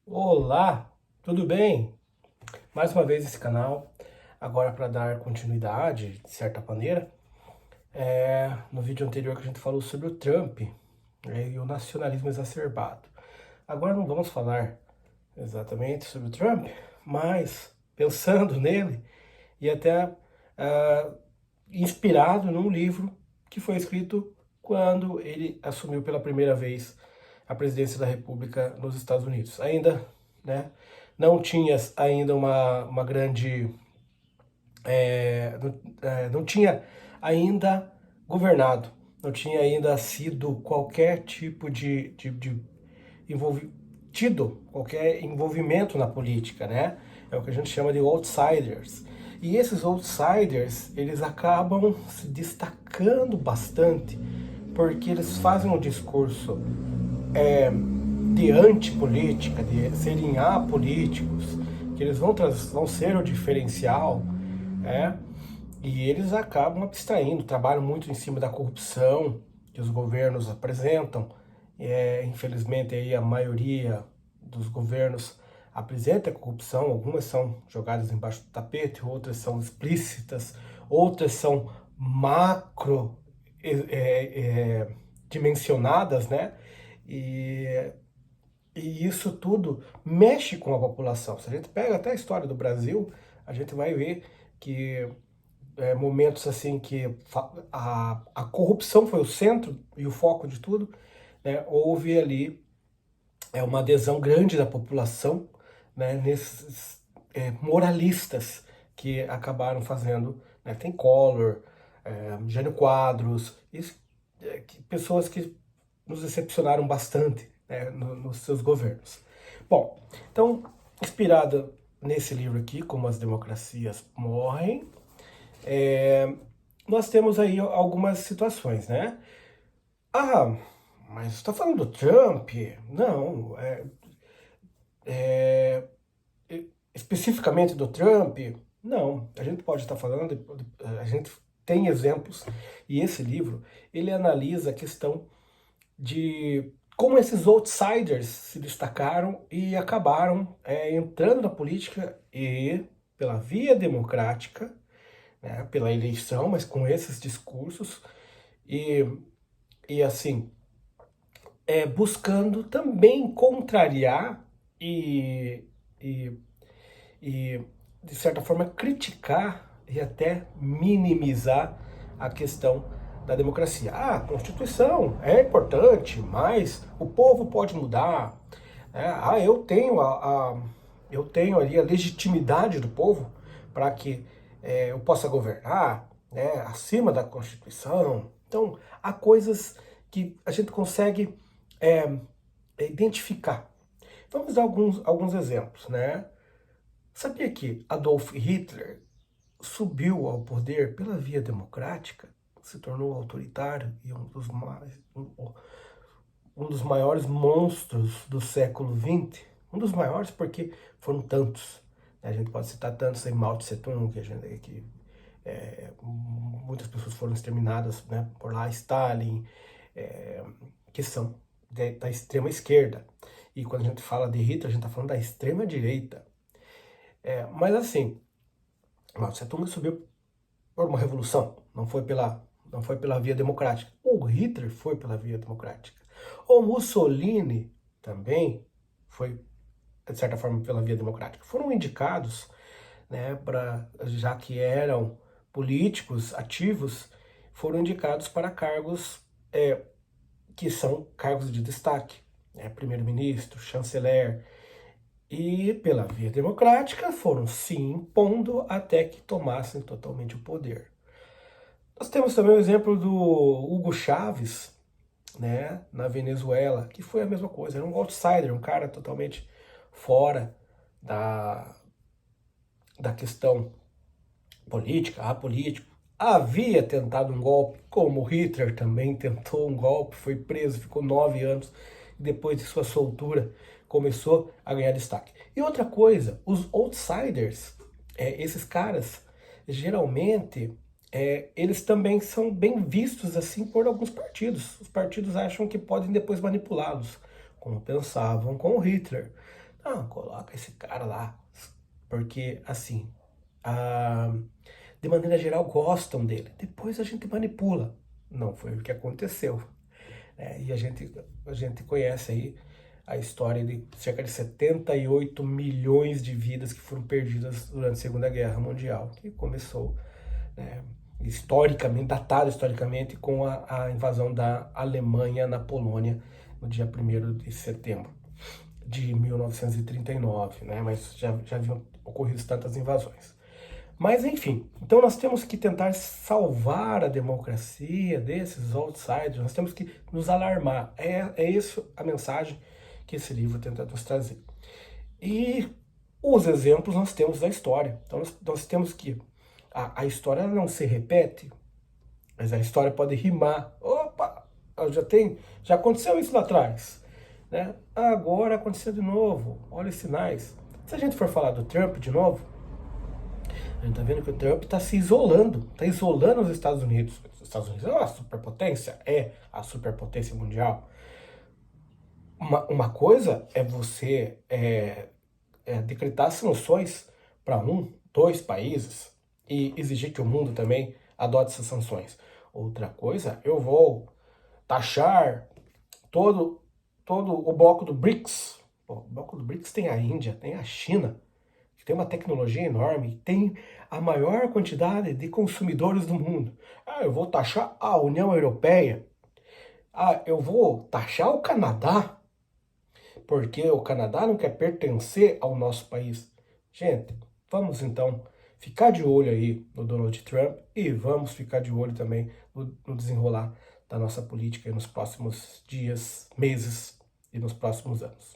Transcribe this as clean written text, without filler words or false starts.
Olá, tudo bem? Mais uma vez esse canal, agora para dar continuidade, de certa maneira, no vídeo anterior que a gente falou sobre o Trump, né, e o nacionalismo exacerbado. Agora não vamos falar exatamente sobre o Trump, mas pensando nele e até ah, inspirado num livro que foi escrito quando ele assumiu pela primeira vez a presidência da República nos Estados Unidos. Ainda, né, não tinha ainda uma grande, não tinha ainda governado, não tinha ainda sido qualquer tipo de tido qualquer envolvimento na política, né? É o que a gente chama de outsiders. E esses outsiders, eles acabam se destacando bastante, porque eles fazem um discurso de antipolítica, de serem apolíticos, que eles vão ser o diferencial, né? E eles acabam abstraindo, trabalham muito em cima da corrupção que os governos apresentam. Infelizmente, aí a maioria dos governos apresenta corrupção, algumas são jogadas embaixo do tapete, outras são explícitas, outras são macro dimensionadas, né? E, e isso tudo mexe com a população. Se a gente pega até a história do Brasil, a gente vai ver que momentos assim que a corrupção foi o centro e o foco de tudo, né? Houve ali uma adesão grande da população, né? Nesses moralistas que acabaram fazendo, né? Tem Collor, Jânio Quadros, pessoas que nos decepcionaram bastante, né? Nos seus governos. Bom, então, inspirada nesse livro aqui, Como as Democracias Morrem, é, nós temos aí algumas situações, né? Ah, mas você está falando do Trump? Não, especificamente do Trump? Não, a gente pode estar falando, a gente tem exemplos, e esse livro, ele analisa a questão de como esses outsiders se destacaram e acabaram entrando na política e pela via democrática, né, pela eleição, mas com esses discursos, e, e assim, buscando também contrariar e, e, e, de certa forma, criticar e até minimizar a questão da democracia. Ah, a Constituição é importante, mas o povo pode mudar. Eu tenho ali a legitimidade do povo para que eu possa governar, né, acima da Constituição. Então, há coisas que a gente consegue é, identificar. Vamos dar alguns exemplos, né? Sabia que Adolf Hitler subiu ao poder pela via democrática, se tornou autoritário e um dos maiores monstros do século XX? Um dos maiores porque foram tantos. A gente pode citar tantos em Mao Tse Tung, muitas pessoas foram exterminadas, né, por lá, Stalin, é, que são da extrema esquerda. E quando a gente fala de Hitler, a gente está falando da extrema direita. Mas assim, Mao Tse Tung subiu por uma revolução, não foi pela via democrática. O Hitler foi pela via democrática. O Mussolini também foi, de certa forma, pela via democrática. Foram indicados, né, já que eram políticos ativos, foram indicados para cargos que são cargos de destaque, né, primeiro-ministro, chanceler, e pela via democrática foram se impondo até que tomassem totalmente o poder. Nós temos também o exemplo do Hugo Chávez, né, na Venezuela, que foi a mesma coisa, era um outsider, um cara totalmente fora da, da questão política, apolítico. Havia tentado um golpe, como Hitler também tentou um golpe, foi preso, ficou 9 anos, e depois de sua soltura começou a ganhar destaque. E outra coisa, os outsiders, esses caras, geralmente, eles também são bem vistos assim por alguns partidos. Os partidos acham que podem depois manipulá-los, como pensavam com o Hitler. Não, coloca esse cara lá, porque assim, a, de maneira geral gostam dele. Depois a gente manipula. Não foi o que aconteceu. E a gente conhece aí a história de cerca de 78 milhões de vidas que foram perdidas durante a Segunda Guerra Mundial, que começou, né, historicamente, datado historicamente, com a invasão da Alemanha na Polônia no dia 1º de setembro de 1939, né? Mas já haviam ocorrido tantas invasões. Mas enfim, então nós temos que tentar salvar a democracia desses outsiders, nós temos que nos alarmar. É isso a mensagem que esse livro tenta nos trazer. E os exemplos nós temos da história. Então nós temos que a história não se repete, mas a história pode rimar. Opa, já aconteceu isso lá atrás, né? Agora aconteceu de novo. Olha os sinais. Se a gente for falar do Trump de novo, a gente tá vendo que o Trump está se isolando, está isolando os Estados Unidos. Os Estados Unidos é uma superpotência, é a superpotência mundial. Uma coisa é você decretar sanções para dois países e exigir que o mundo também adote essas sanções. Outra coisa, eu vou taxar todo, todo o bloco do BRICS. O bloco do BRICS tem a Índia, tem a China, que tem uma tecnologia enorme, tem a maior quantidade de consumidores do mundo. Eu vou taxar a União Europeia. Eu vou taxar o Canadá, porque o Canadá não quer pertencer ao nosso país. Gente, vamos então ficar de olho aí no Donald Trump e vamos ficar de olho também no desenrolar da nossa política nos próximos dias, meses e nos próximos anos.